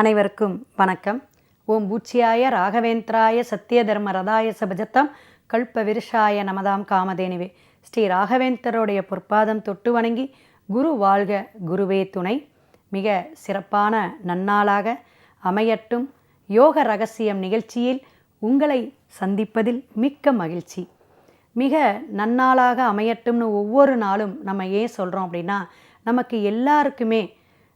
அனைவருக்கும் வணக்கம். ஓம் பூச்சியாய ராகவேந்திராய சத்திய தர்ம ரதாய சபஜத்தம் கல்ப விருஷாய நமதாம் காமதேனுவே. ஸ்ரீ ராகவேந்தருடைய பொற்பாதம் தொட்டு வணங்கி குரு வாழ்க குருவே துணை. மிக சிறப்பான நன்னாளாக அமையட்டும். யோக ரகசியம் நிகழ்ச்சியில் உங்களை சந்திப்பதில் மிக்க மகிழ்ச்சி. மிக நன்னாளாக அமையட்டும்னு ஒவ்வொரு நாளும் நம்ம ஏன் சொல்கிறோம் அப்படின்னா, நமக்கு எல்லாருக்குமே,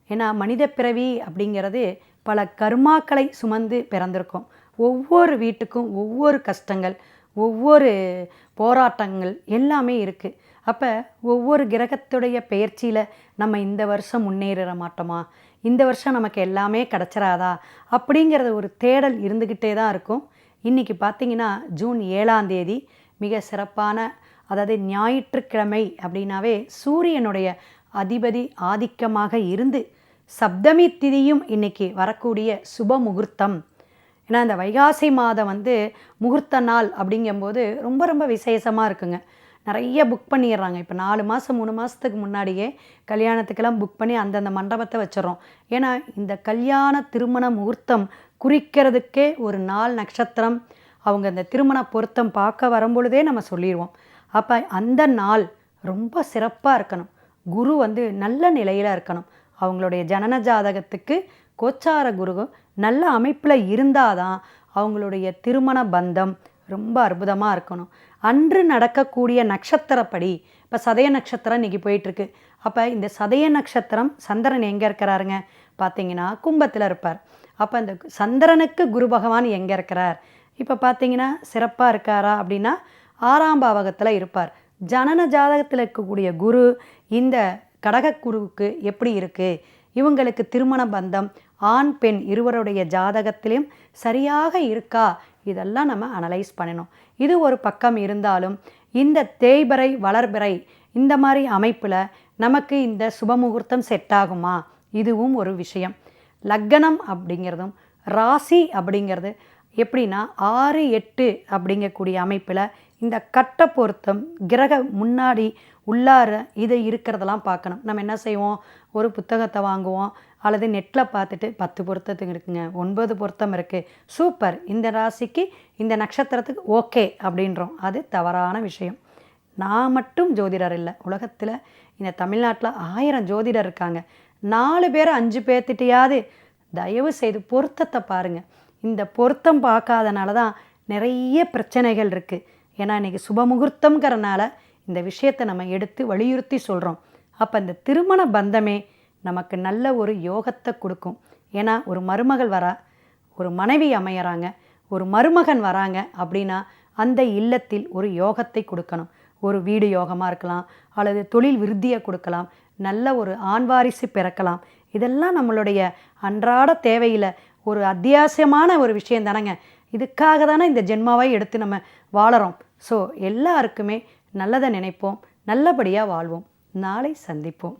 ஏன்னா மனித பிறவி அப்படிங்கிறது பல கர்மாக்களை சுமந்து பிறந்திருக்கோம். ஒவ்வொரு வீட்டுக்கும் ஒவ்வொரு கஷ்டங்கள், ஒவ்வொரு போராட்டங்கள் எல்லாமே இருக்குது. அப்போ ஒவ்வொரு கிரகத்துடைய பெயர்ச்சியில் நம்ம இந்த வருஷம் முன்னேற மாட்டோமா, இந்த வருஷம் நமக்கு எல்லாமே கிடச்சிராதா அப்படிங்கிறது ஒரு தேடல் இருந்துக்கிட்டே தான் இருக்கும். இன்றைக்கி பார்த்திங்கன்னா ஜூன் 7ஆம் தேதி மிக சிறப்பான, அதாவது ஞாயிற்றுக்கிழமை அப்படின்னாவே சூரியனுடைய அதிபதி ஆதிக்கமாக இருந்து சப்தமி திதியும் இன்றைக்கி வரக்கூடிய சுப முகூர்த்தம். ஏன்னா இந்த வைகாசி மாதம் முகூர்த்த நாள் அப்படிங்கும்போது ரொம்ப ரொம்ப விசேஷமாக இருக்குங்க. நிறைய புக் பண்ணிடுறாங்க. இப்போ 4 மாதம் 3 மாதத்துக்கு முன்னாடியே கல்யாணத்துக்கெல்லாம் புக் பண்ணி அந்தந்த மண்டபத்தை வச்சிடறோம். ஏன்னா இந்த கல்யாண திருமண முகூர்த்தம் குறிக்கிறதுக்கே ஒரு நாள் நட்சத்திரம், அவங்க அந்த திருமண பொருத்தம் பார்க்க வரும்பொழுதே நம்ம சொல்லிடுவோம். அப்போ அந்த நாள் ரொம்ப சிறப்பாக இருக்கணும். குரு நல்ல நிலையில் இருக்கணும். அவங்களுடைய ஜனன ஜாதகத்துக்கு கோச்சார குரு நல்ல அமைப்பில் இருந்தால் தான் அவங்களுடைய திருமண பந்தம் ரொம்ப அற்புதமாக இருக்கணும். அன்று நடக்கக்கூடிய நட்சத்திரப்படி, இப்போ சதய நட்சத்திரம் இன்றைக்கி போயிட்டுருக்கு. அப்போ இந்த சதய நட்சத்திரம் சந்திரன் எங்கே இருக்கிறாருங்க பார்த்திங்கன்னா கும்பத்தில் இருப்பார். அப்போ அந்த சந்திரனுக்கு குரு பகவான் எங்கே இருக்கிறார், இப்போ பார்த்திங்கன்னா சிறப்பாக இருக்காரா அப்படின்னா 6ஆம் பாவகத்தில் இருப்பார். ஜனன ஜாதகத்தில் இருக்கக்கூடிய குரு இந்த கடகக்குருவுக்கு எப்படி இருக்குது, இவங்களுக்கு திருமண பந்தம் ஆண் பெண் இருவருடைய ஜாதகத்திலையும் சரியாக இருக்கா, இதெல்லாம் நம்ம அனலைஸ் பண்ணணும். இது ஒரு பக்கம் இருந்தாலும் இந்த தேய்பிறை வளர்பிறை இந்த மாதிரி அமைப்பில் நமக்கு இந்த சுபமுகூர்த்தம் செட் ஆகுமா, இதுவும் ஒரு விஷயம். லக்னம் அப்படிங்கிறதும் ராசி அப்படிங்கிறது எப்படின்னா 6, 8 அப்படிங்கக்கூடிய அமைப்பில் இந்த கட்ட பொருத்தம் கிரக முன்னாடி உள்ளார இது இருக்கிறதெல்லாம் பார்க்கணும். நம்ம என்ன செய்வோம், ஒரு புத்தகத்தை வாங்குவோம் அல்லது நெட்டில் பார்த்துட்டு 10 பொருத்தத்துக்கு இருக்குங்க, 9 பொருத்தம் இருக்குது, சூப்பர், இந்த ராசிக்கு இந்த நட்சத்திரத்துக்கு ஓகே அப்படின்றோம். அது தவறான விஷயம். நான் மட்டும் ஜோதிடர் இல்லை, உலகத்தில் இந்த தமிழ்நாட்டில் 1000 ஜோதிடர் இருக்காங்க. 4 பேர் 5 பேர்த்திட்டையாவது தயவு செய்து பொருத்தத்தை பாருங்கள். இந்த பொருத்தம் பார்க்காதனால தான் நிறைய பிரச்சனைகள் இருக்குது. ஏன்னா இன்றைக்கி சுபமுகூர்த்தங்கிறனால இந்த விஷயத்தை நம்ம எடுத்து வலியுறுத்தி சொல்கிறோம். அப்போ இந்த திருமண பந்தமே நமக்கு நல்ல ஒரு யோகத்தை கொடுக்கும். ஏன்னா ஒரு மருமகள் வரா, ஒரு மனைவி அமையறாங்க, ஒரு மருமகன் வராங்க அப்படின்னா அந்த இல்லத்தில் ஒரு யோகத்தை கொடுக்கணும். ஒரு வீடு யோகமாக இருக்கலாம், அல்லது தொழில் விருத்தியை கொடுக்கலாம், நல்ல ஒரு ஆண் வாரிசு பிறக்கலாம். இதெல்லாம் நம்மளுடைய அன்றாட தேவையில் ஒரு அத்தியாவசியமான ஒரு விஷயம் தானேங்க. இதுக்காக தானே இந்த ஜென்மாவை எடுத்து நம்ம வாழறோம். ஸோ எல்லாருக்குமே நல்லதை நினைப்போம், நல்லபடியாக வாழ்வோம். நாளை சந்திப்போம்.